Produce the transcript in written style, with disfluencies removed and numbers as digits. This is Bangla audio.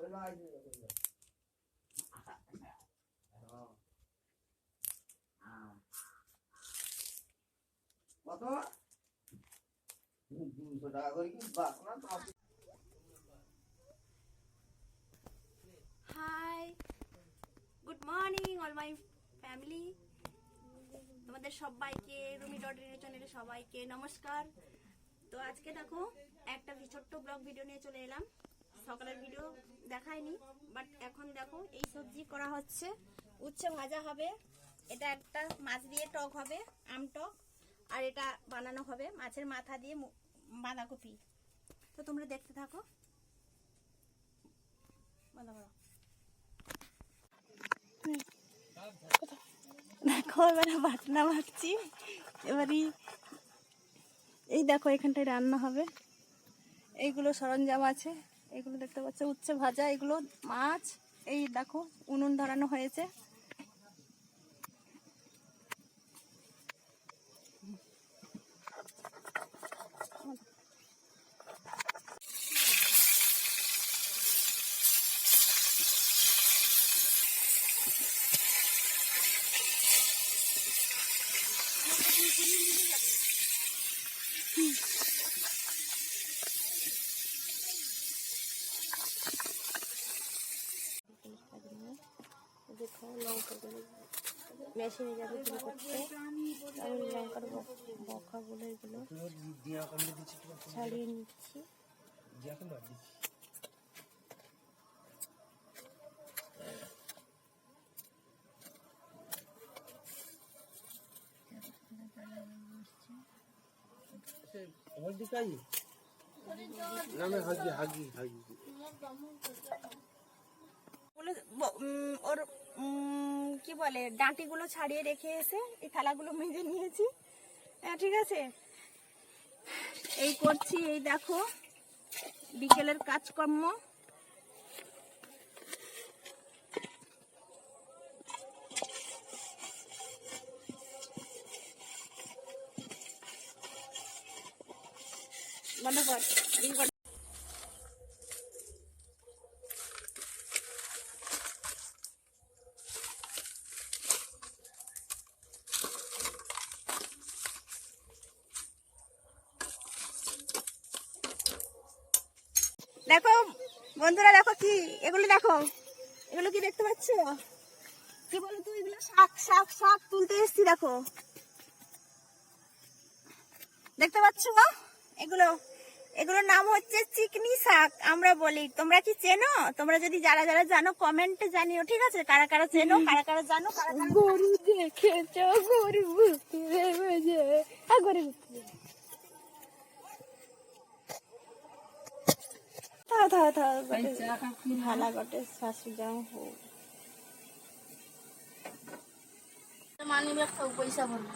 High, good morning all my family. তোমাদের সবাইকে রুমি ডট রিনা চ্যানেলে সবাইকে নমস্কার। তো আজকে দেখো একটা ছোট্ট ব্লগ ভিডিও নিয়ে চলে এলাম। সকালের ভিডিও দেখাইনি, বাট এখন দেখো এই সবজি করা হচ্ছে, উচ্ছে ভাজা হবে, এটা একটা মাছ দিয়ে টক হবে, আম টক, আর এটা বানানো হবে মাছের মাথা দিয়ে বাঁধাকপি। তো তোমরা দেখতে থাকো। দেখো এবারে বাটনা ভাজছি। এবারই এই দেখো এখানটায় রান্না হবে, এইগুলো সরঞ্জাম আছে, এগুলো দেখতে পাচ্ছ উচ্ছে ভাজা, এগুলো মাছ। এই দেখো উনুন ধরানো হয়েছে। মেশিনে যাবে গুলো করতে, আমি লঙ্কার বখাগুলো এগুলো ছাড়িয়ে নিচ্ছি। ওর কি বলে ডাঁটিগুলো ছাড়িয়ে রেখে এসে এই থালাগুলো মেজে নিয়েছি। ঠিক আছে, এই করছি। এই দেখো বিকেলের কাজকর্ম। বন্ধ কর। দেখো বন্ধুরা, দেখো কি এগুলো, দেখো এগুলো কি দেখতে পাচ্ছ? কি বলো তুই? এগুলো শাক শাক শাক তুলতে এসছি। দেখো দেখতে পাচ্ছ? এগুলো এগুলোর নাম হচ্ছে চিকনি শাক আমরা বলি। তোমরা কি চেনো? তোমরা যদি যারা যারা জানো কমেন্টে জানিও, ঠিক আছে? কারা কারা চেনো, কারা কারা জানো, কারা কারা গরু দেখেছো? গরু বুঝতে গরু ভালা গটে শাশু যাও হোক মানি ব্যাগ পয়সা ভরবো।